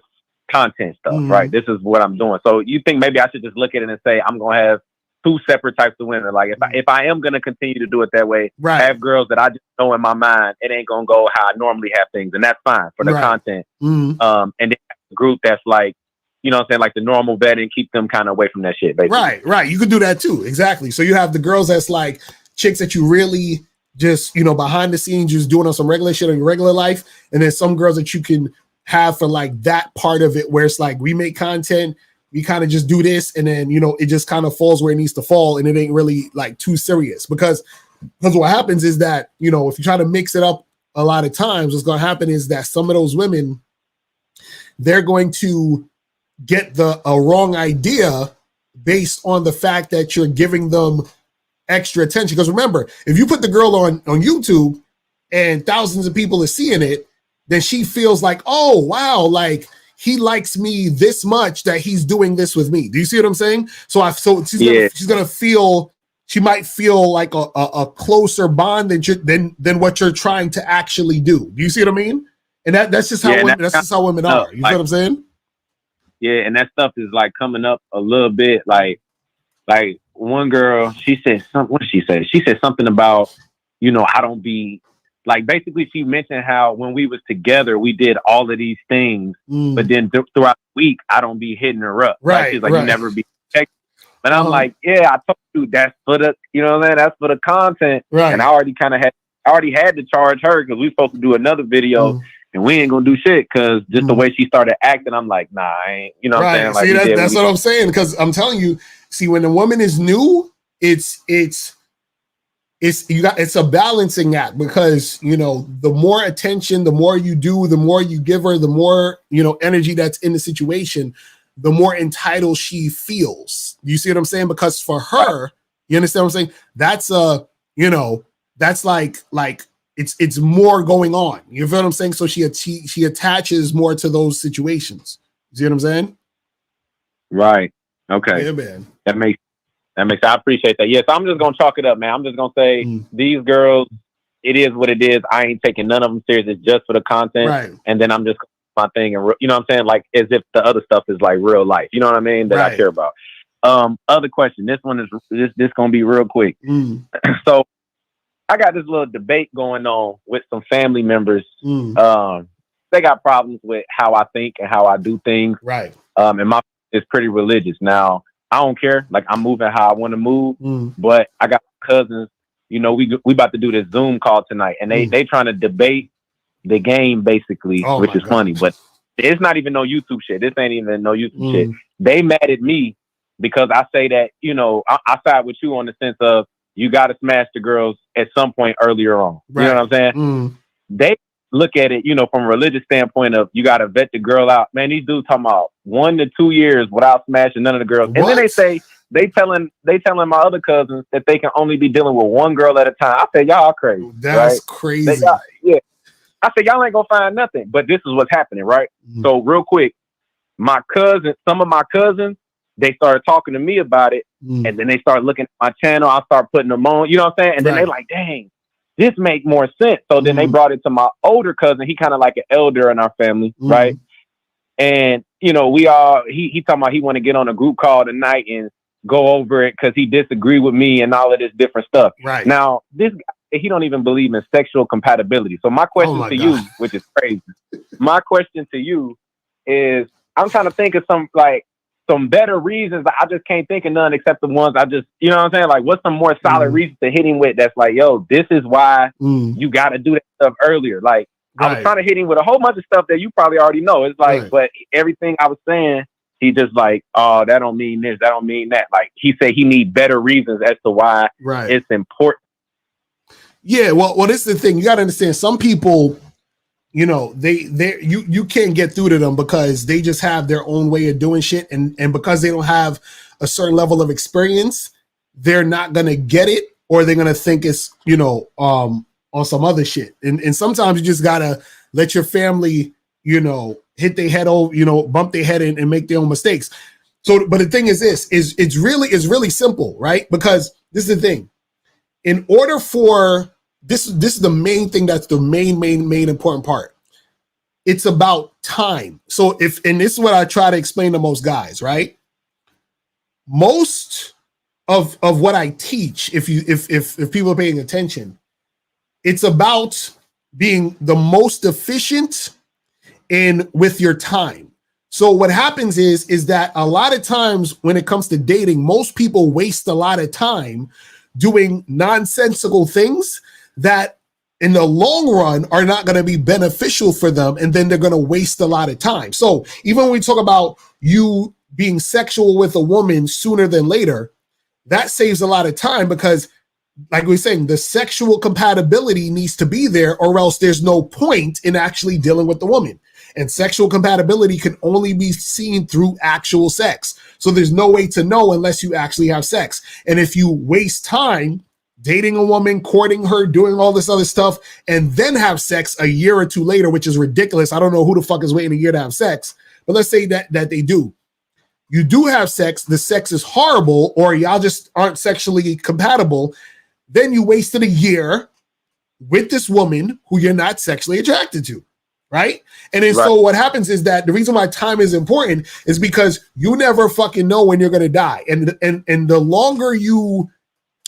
content stuff, right? This is what I'm doing. So you think maybe I should just look at it and say I'm gonna have two separate types of women. Like if I am gonna continue to do it that way, I have girls that I just know in my mind it ain't gonna go how I normally have things, and that's fine for the content. And then a group that's like, you know what I'm saying, like the normal vetting, keep them kind of away from that shit, basically. Right. You could do that too. Exactly. So you have the girls that's like chicks that you really just, you know, behind the scenes, just doing on some regular shit in your regular life. And then some girls that you can have for like that part of it where it's like we make content, we kind of just do this, and then, you know, it just kind of falls where it needs to fall, and it ain't really like too serious. Because what happens is that, you know, if you try to mix it up a lot of times, what's going to happen is that some of those women, they're going to get a wrong idea based on the fact that you're giving them extra attention. Because remember, if you put the girl on YouTube and thousands of people are seeing it, then she feels like, oh wow, like he likes me this much that he's doing this with me. Do you see what I'm saying? So she's gonna feel, she might feel like a closer bond than what you're trying to actually do. Do you see what I mean? And that's just how women are. You know what I'm saying? Yeah, and that stuff is like coming up a little bit. Like one girl, she said something. What did she say? She said something about, you know, I don't be like. Basically, she mentioned how when we was together, we did all of these things, but then throughout the week, I don't be hitting her up. Right. Like, she's like, you never be texting. And I'm like, yeah, I told you that's for the, you know what I mean? That's for the content. Right. And I already had to charge her because we supposed to do another video. And we ain't gonna do shit because just the way she started acting, I'm like, nah, I ain't. You know what I'm saying? Like, see, that's what I'm saying. Because I'm telling you, see, when a woman is new, it's a balancing act. Because, you know, the more attention, the more you do, the more you give her, the more, you know, energy that's in the situation, the more entitled she feels. You see what I'm saying? Because for her, you understand what I'm saying? That's that's like. It's more going on. You feel what I'm saying? So she attaches more to those situations. You see what I'm saying? Right. Okay. Yeah, man. That makes I appreciate that. Yes, I'm just gonna chalk it up, man. I'm just gonna say these girls, it is what it is. I ain't taking none of them serious. It's just for the content. Right. And then I'm just my thing, and you know what I'm saying? Like as if the other stuff is like real life. You know what I mean? That I care about. Other question. This one is this gonna be real quick. So I got this little debate going on with some family members. They got problems with how I think and how I do things. Right. And my is pretty religious. Now, I don't care. Like, I'm moving how I want to move. But I got cousins, you know, we about to do this Zoom call tonight. And they trying to debate the game, basically, which is funny. But it's not even no YouTube shit. This ain't even no YouTube shit. They mad at me because I say that, you know, I side with you on the sense of, you got to smash the girls at some point earlier on. Right. You know what I'm saying? They look at it, you know, from a religious standpoint of you got to vet the girl out. Man, these dudes talking about 1 to 2 years without smashing none of the girls. What? And then they say, they telling my other cousins that they can only be dealing with one girl at a time. I say, y'all crazy. That's crazy. Yeah. I said, y'all ain't going to find nothing. But this is what's happening, right? So real quick, some of my cousins, they started talking to me about it, and then they started looking at my channel. I start putting them on, you know what I'm saying? And then they like, dang, this make more sense. So then they brought it to my older cousin. He kind of like an elder in our family, right? And, you know, he talking about he want to get on a group call tonight and go over it because he disagreed with me and all of this different stuff. Right. Now, this guy, he don't even believe in sexual compatibility. So my question to you, which is crazy, my question to you is, I'm trying to think of some better reasons, but I just can't think of none except the ones I just, you know what I'm saying? Like, what's some more solid reasons to hit him with that's like, yo, this is why you got to do that stuff earlier. Like, I was trying to hit him with a whole bunch of stuff that you probably already know. It's like, but everything I was saying, he just like, oh, that don't mean this, that don't mean that. Like, he said he need better reasons as to why it's important. Yeah, well, this is the thing. You got to understand, some people, you know, you can't get through to them because they just have their own way of doing shit, and because they don't have a certain level of experience, they're not gonna get it, or they're gonna think it's, you know, on some other shit. And sometimes you just gotta let your family, you know, hit their head over, you know, bump their head and make their own mistakes. So, but the thing is this, it's really simple, right? Because this is the thing. In order for this is the main thing, that's the main important part. It's about time. So and this is what I try to explain to most guys, right? Most of what I teach, if people are paying attention, it's about being the most efficient with your time. So what happens is that a lot of times when it comes to dating, most people waste a lot of time doing nonsensical things that in the long run are not going to be beneficial for them, and then they're going to waste a lot of time. So even when we talk about you being sexual with a woman sooner than later, that saves a lot of time, because like we were saying, the sexual compatibility needs to be there, or else there's no point in actually dealing with the woman. And sexual compatibility can only be seen through actual sex. So there's no way to know unless you actually have sex. And if you waste time dating a woman, courting her, doing all this other stuff, and then have sex a year or two later, which is ridiculous. I don't know who the fuck is waiting a year to have sex, but let's say that they do. You do have sex, the sex is horrible, or y'all just aren't sexually compatible, then you wasted a year with this woman who you're not sexually attracted to, right? And then so what happens is that the reason why time is important is because you never fucking know when you're going to die. And the longer you,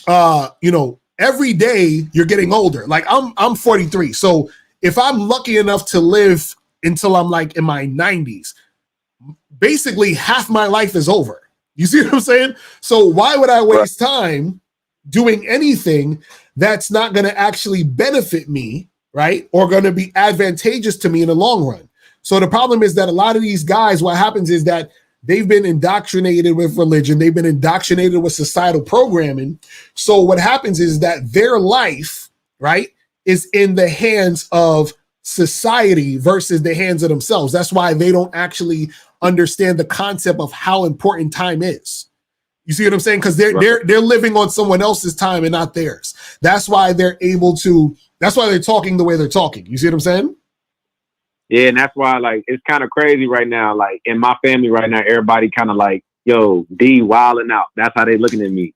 every day you're getting older. Like I'm 43. So if I'm lucky enough to live until I'm like in my 90s, basically half my life is over. You see what I'm saying? So why would I waste time doing anything that's not going to actually benefit me, right? Or going to be advantageous to me in the long run. So the problem is that a lot of these guys, what happens is that they've been indoctrinated with religion. They've been indoctrinated with societal programming. So what happens is that their life, right, is in the hands of society versus the hands of themselves. That's why they don't actually understand the concept of how important time is. You see what I'm saying? Because they're living on someone else's time and not theirs. That's why they're talking the way they're talking. You see what I'm saying? Yeah, and that's why, like, it's kind of crazy right now. Like, in my family right now, everybody kind of like, yo, D wilding out. That's how they looking at me.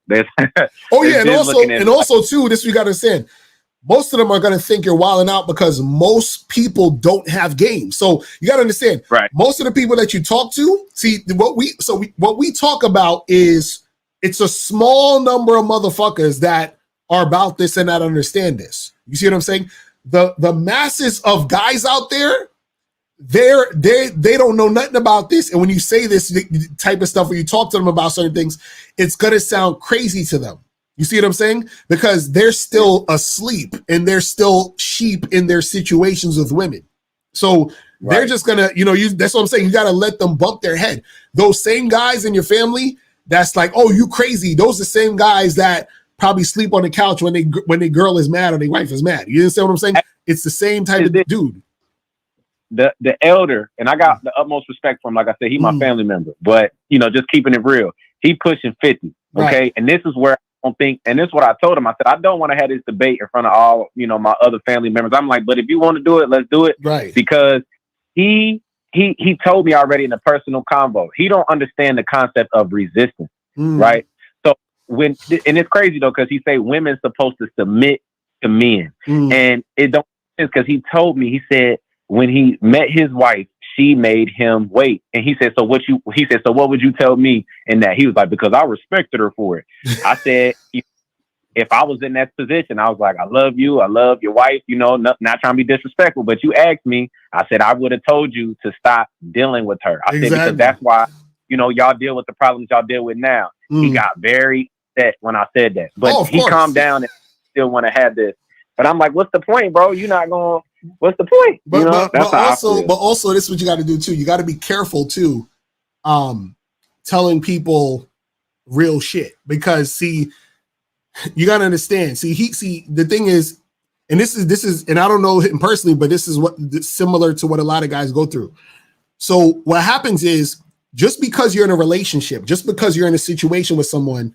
Oh yeah, and also too, this we got to understand. Most of them are going to think you're wilding out because most people don't have game. So you got to understand, right? Most of the people that you talk to, see what we talk about is it's a small number of motherfuckers that are about this and that understand this. You see what I'm saying? The masses of guys out there, they don't know nothing about this. And when you say this type of stuff, or you talk to them about certain things, it's going to sound crazy to them. You see what I'm saying? Because they're still asleep and they're still sheep in their situations with women. So they're just gonna, that's what I'm saying. You got to let them bump their head. Those same guys in your family, that's like, oh, you crazy. Those are the same guys that probably sleep on the couch when their girl is mad or their wife is mad. You understand what I'm saying? It's the same type of dude. The elder, and I got the utmost respect for him. Like I said, he's my family member, but just keeping it real, he pushing 50. Okay. Right. And this is where I don't think, and this is what I told him. I said, I don't want to have this debate in front of all, my other family members. I'm like, but if you want to do it, let's do it. Right. Because he told me already in a personal convo, he don't understand the concept of resistance. Right. So and it's crazy though, because he say women's supposed to submit to men. And it don't make sense, because he told me, he said, when he met his wife, she made him wait. And he said, so what would you tell me in that? He was like, because I respected her for it. I said, if I was in that position, I was like, I love you. I love your wife, not trying to be disrespectful, but you asked me, I said, I would have told you to stop dealing with her. I said, because that's why, y'all deal with the problems y'all deal with now. He got very upset when I said that, but he calmed down and still want to have this. But I'm like, what's the point, bro? You're not going, what's the point? But also this is what you got to do too. You got to be careful too, telling people real shit, because see, you got to understand. The thing is, and this is, and I don't know him personally, but this is similar to what a lot of guys go through. So what happens is, just because you're in a relationship, just because you're in a situation with someone,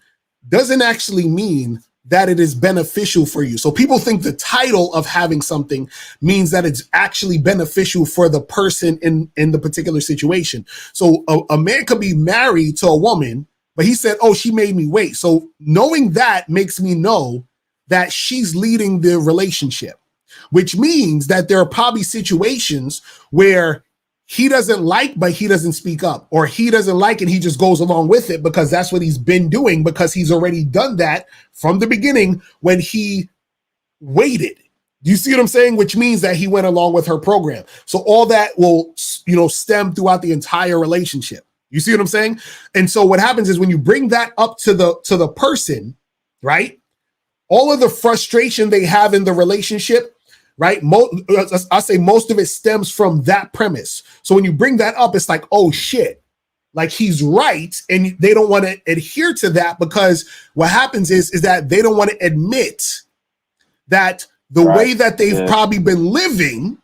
doesn't actually mean that it is beneficial for you. So people think the title of having something means that it's actually beneficial for the person in the particular situation. So a man could be married to a woman, But he said, oh, she made me wait. So knowing that makes me know that she's leading the relationship, which means that there are probably situations where he doesn't like, but he doesn't speak up, or he doesn't like and he just goes along with it because that's what he's been doing, because he's already done that from the beginning when he waited. Do you see what I'm saying? Which means that he went along with her program. So all that will, stem throughout the entire relationship. You see what I'm saying? And so what happens is when you bring that up to the person, right? All of the frustration they have in the relationship, right? I say most of it stems from that premise. So when you bring that up, it's like, oh shit, like he's right. And they don't want to adhere to that because what happens is that they don't want to admit that the way that they've probably been living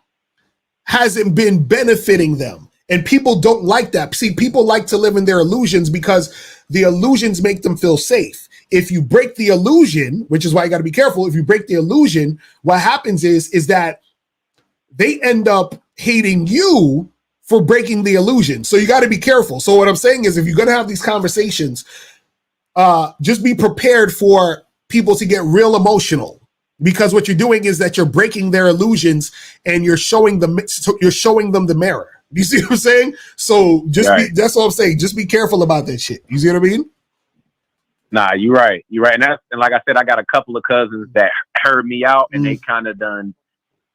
hasn't been benefiting them. And people don't like that. See, people like to live in their illusions because the illusions make them feel safe. If you break the illusion, which is why you got to be careful, if you break the illusion, what happens is that they end up hating you for breaking the illusion. So you got to be careful. So what I'm saying is if you're going to have these conversations, just be prepared for people to get real emotional, because what you're doing is that you're breaking their illusions and you're showing them the mirror. You see what I'm saying? So that's all I'm saying. Just be careful about that shit. You see what I mean? Nah, you're right. You're right. And like I said, I got a couple of cousins that heard me out and they kind of done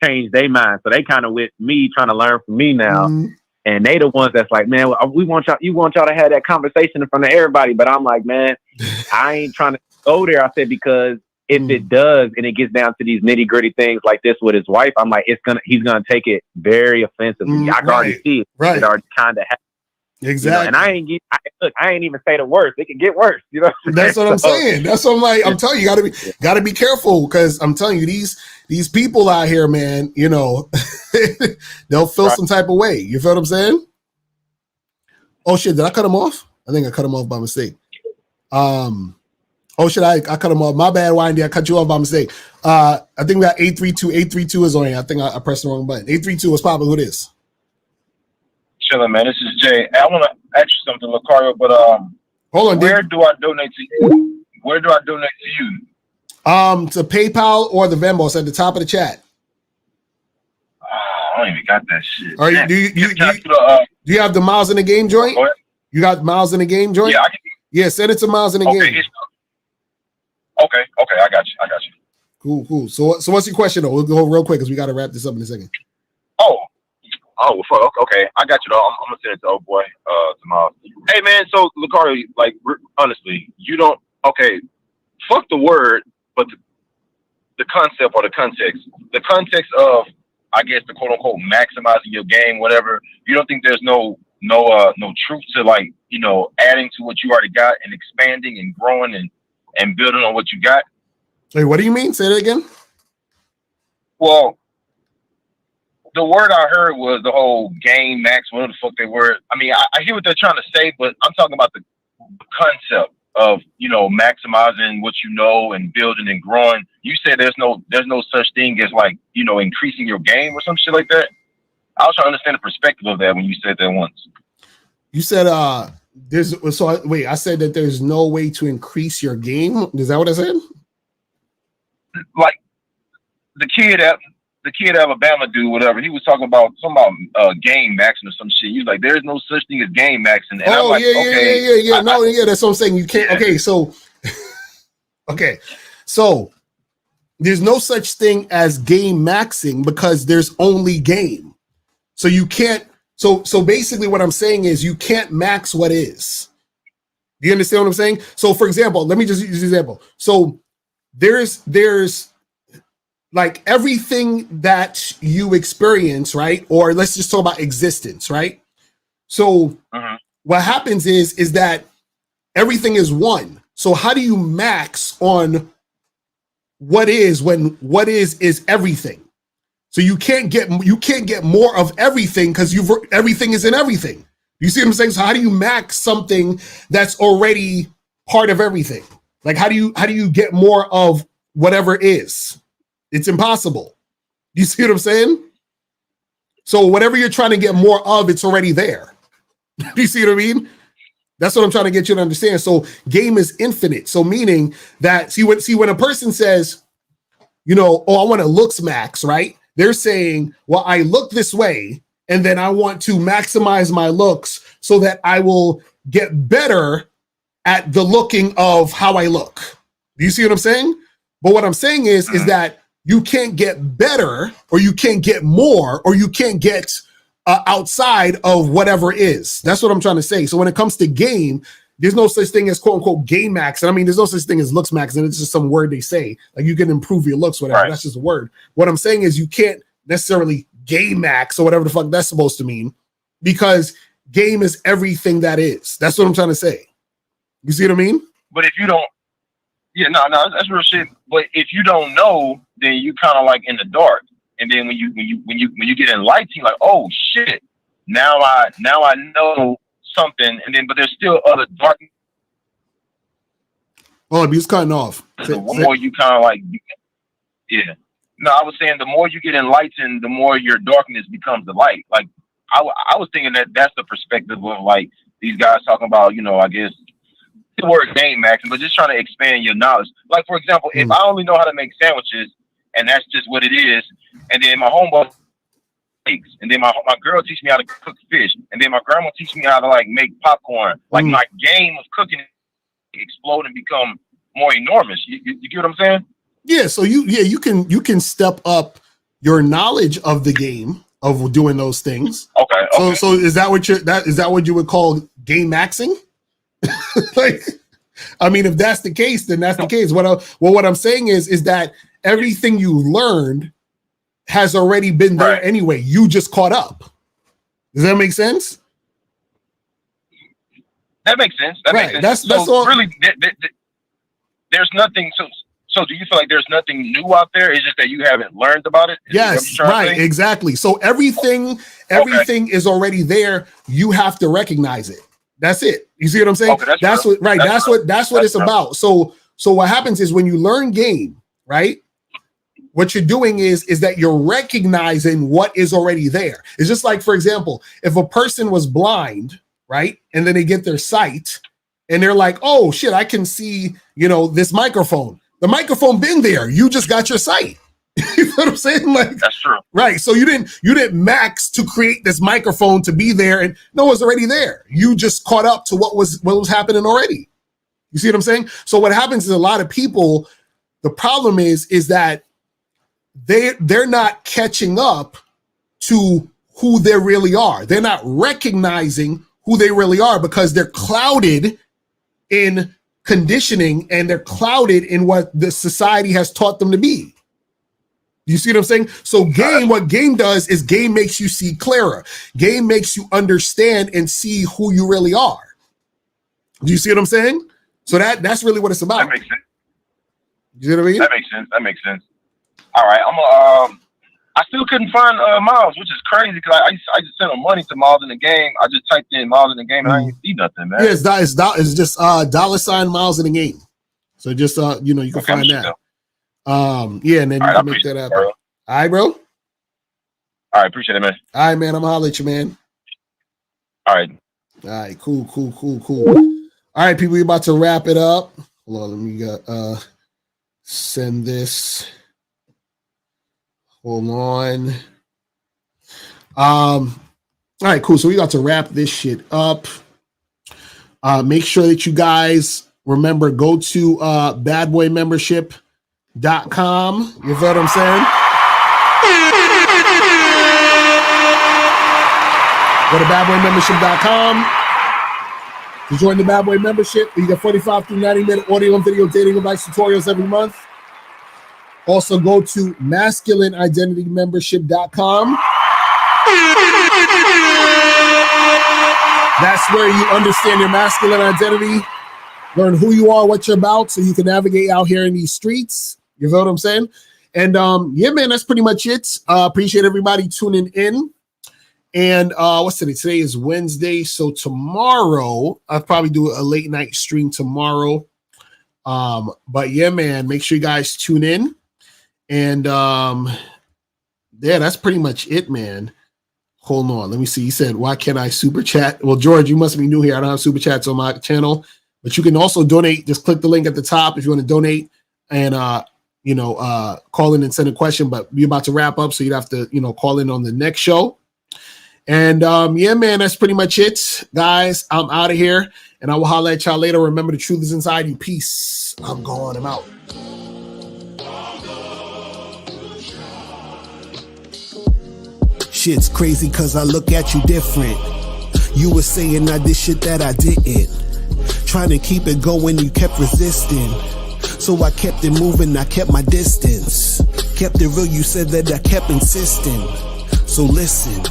changed their mind. So they kind of with me trying to learn from me now. And they the ones that's like, man, you want y'all to have that conversation in front of everybody. But I'm like, man, I ain't trying to go there. I said, because if it does and it gets down to these nitty gritty things like this with his wife, I'm like, he's gonna take it very offensively. I can already see it. It already kind of happened. Exactly. And I ain't even say the worst. It could get worse. That's what I'm saying. That's what I'm like. I'm telling you, gotta be careful, because I'm telling you, these people out here, man, they'll feel some type of way. You feel what I'm saying? Oh shit, did I cut him off? I think I cut him off by mistake. Oh shit, I cut him off. My bad, Windy. I cut you off by mistake. I think we got 832. 832 is on here. I think I pressed the wrong button. 832 was popping. Who this? Chilling, man. This is Jay. I want to ask you something, Locario, but hold on. Where do I donate to you? Where do I donate to you? To PayPal or the Venmo. It's at the top of the chat. I don't even got that shit. All right, do you have the Miles in the Game joint? You got Miles in the Game joint? Yeah, I can. Yeah, send it to Miles in the Game. Okay, I got you. Cool. So what's your question though? We'll go real quick because we got to wrap this up in a second. Oh, fuck. Okay, I got you though. I'm gonna send it to old boy, to Miles. Hey man, so Locario, like honestly, you don't. Okay, fuck the word, but the concept or the context of, I guess, the quote unquote maximizing your game, whatever. You don't think there's no truth to, like, adding to what you already got and expanding and growing and building on what you got? Wait, what do you mean? Say that again. Well, the word I heard was the whole game max, whatever the fuck they were. I mean, I hear what they're trying to say, but I'm talking about the concept of, maximizing what you know and building and growing. You said there's no such thing as, like, increasing your game or some shit like that. I was trying to understand the perspective of that when you said that once. You said I said that there's no way to increase your game. Is that what I said? Like the kid at Alabama dude, whatever, he was talking about game maxing or some shit. He was like, there's no such thing as game maxing. And I'm like, yeah. That's what I'm saying. You can't. Okay, so there's no such thing as game maxing because there's only game. So you can't. So basically, what I'm saying is you can't max what is. Do you understand what I'm saying? So, for example, let me just use an example. So there's like everything that you experience, right? Or let's just talk about existence, right? So what happens is that everything is one. So how do you max on what is when what is everything? So you can't get more of everything because everything is in everything. You see what I'm saying? So how do you max something that's already part of everything? Like how do you get more of whatever is? It's impossible. Do you see what I'm saying? So whatever you're trying to get more of, it's already there. Do you see what I mean? That's what I'm trying to get you to understand. So game is infinite. So meaning that when a person says, you know, oh, I want to looks max, right? They're saying, well, I look this way, and then I want to maximize my looks so that I will get better at the looking of how I look. Do you see what I'm saying? But what I'm saying is that you can't get better, or you can't get more, or you can't get outside of whatever is. That's what I'm trying to say. So when it comes to game, there's no such thing as quote unquote game max. And I mean, there's no such thing as looks max, and it's just some word they say. Like you can improve your looks, whatever. Right. That's just a word. What I'm saying is you can't necessarily game max or whatever the fuck that's supposed to mean, because game is everything that is. That's what I'm trying to say. You see what I mean? But if you don't, no, that's real shit. But if you don't know, then you kind of like in the dark. And then when you get enlightened, you're like, oh shit, now I know something. And then, but there's still other dark. Oh, he's cutting off. The more you kind of like, No, I was saying the more you get enlightened, the more your darkness becomes the light. Like I was thinking that's the perspective of like these guys talking about, you know, I guess the word game maxing, but just trying to expand your knowledge. Like for example, if I only know how to make sandwiches and that's just what it is, and then my homeboy makes, and then my girl teach me how to cook fish, and then my grandma teach me how to like make popcorn. Like my game of cooking explode and become more enormous. You get what I'm saying? Yeah, so you can step up your knowledge of the game of doing those things. Okay. So is that what you would call game maxing? Like, I mean, if that's the case, then that's the case. What I'm saying is that everything you learned has already been there anyway. You just caught up. Does that make sense? That makes sense. That makes sense. That's all. Really, there's nothing. So do you feel like there's nothing new out there? It's just that you haven't learned about it? Yes, right, exactly. So everything is already there. You have to recognize it. That's it. You see what I'm saying? Okay, that's what it's about. So what happens is when you learn game, right? What you're doing is that you're recognizing what is already there. It's just like, for example, if a person was blind, right? And then they get their sight and they're like, oh shit, I can see, you know, this microphone. The microphone been there. You just got your sight. You know what I'm saying? Like, that's true. Right. So you didn't max to create this microphone to be there, and no one's already there. You just caught up to what was happening already. You see what I'm saying? So what happens is a lot of people, the problem is that they're not catching up to who they really are. They're not recognizing who they really are because they're clouded in conditioning and they're clouded in what the society has taught them to be. You see what I'm saying? So what game does is game makes you see clearer. Game makes you understand and see who you really are. Do you see what I'm saying? So that's really what it's about. That makes sense. You see what I mean? That makes sense. All right, I still couldn't find Miles, which is crazy because I just sent him money to Miles in the game. I just typed in Miles in the game and I didn't see nothing, man. Yeah, it's just $ Miles in the game. So just you can find that. Yeah, and then you can make that happen. All right, bro. All right, appreciate it, man. All right, man. I'm gonna holler at you, man. All right. All right, cool. All right, people, we're about to wrap it up. Hold on, let me send this. Hold on. All right, cool. So we got to wrap this shit up. Make sure that you guys remember, go to badboymembership.com. You feel what I'm saying? Go to badboymembership.com to join the Bad Boy membership. You get 45 to 90-minute audio and video dating advice tutorials every month. Also go to masculineidentitymembership.com. That's where you understand your masculine identity, learn who you are, what you're about, so you can navigate out here in these streets. You feel what I'm saying? And yeah, man, that's pretty much it. Appreciate everybody tuning in. And what's today? Today is Wednesday. So tomorrow, I'll probably do a late night stream tomorrow. But yeah, man, make sure you guys tune in. And yeah, that's pretty much it, man. Hold on. Let me see. He said, why can't I super chat? Well, George, you must be new here. I don't have super chats on my channel, but you can also donate. Just click the link at the top if you want to donate and, call in and send a question, but we're about to wrap up. So you'd have to, call in on the next show. And yeah, man, that's pretty much it. Guys, I'm out of here and I will holler at y'all later. Remember, the truth is inside you. Peace. I'm gone. I'm out. Shit's crazy cause I look at you different. You were saying I did shit that I didn't. Trying to keep it going, you kept resisting. So I kept it moving, I kept my distance. Kept it real, you said that I kept insisting. So listen.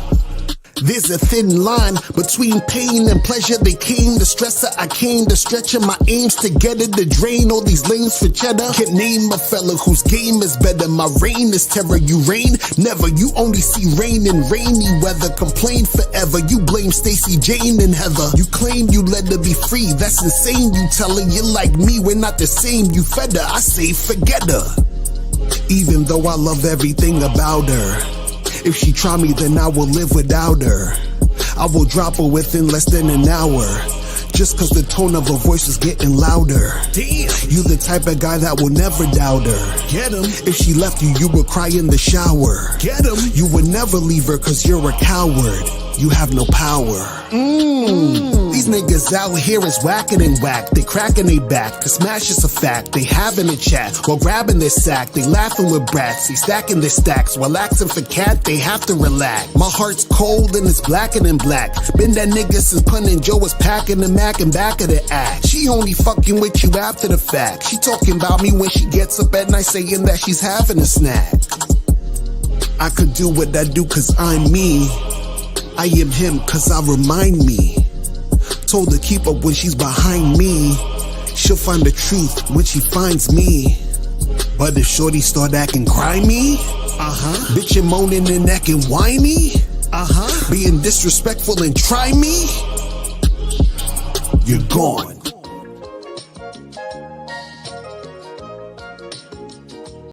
There's a thin line between pain and pleasure. They came, the stressor I came, the stretching my aims to get it, to drain all these lanes for cheddar. Can't name a fella whose game is better. My reign is terror, you reign never. You only see rain in rainy weather. Complain forever, you blame Stacey, Jane, and Heather. You claim you let her be free, that's insane. You tell her you're like me, we're not the same. You fed her, I say forget her. Even though I love everything about her, if she try me, then I will live without her. I will drop her within less than an hour, just cause the tone of her voice is getting louder. Damn. You the type of guy that will never doubt her. Get him. If she left you, you would cry in the shower. Get him. You would never leave her cause you're a coward. You have no power. These niggas out here is whacking and whack. They cracking they back, to smash is a fact. They having a chat while grabbing their sack. They laughing with brats, they stacking their stacks. While asking for cat, they have to relax. My heart's cold and it's blacker than black. Been that nigga since Pun and Joe was packing the Mac and back of the act. She only fucking with you after the fact. She talking about me when she gets up at night saying that she's having a snack. I could do what I do cause I'm me. I am him cause I remind me. Told her keep up when she's behind me. She'll find the truth when she finds me. But if shorty start acting crimey, bitchin' moaning and acting whiny, being disrespectful and try me, you're gone.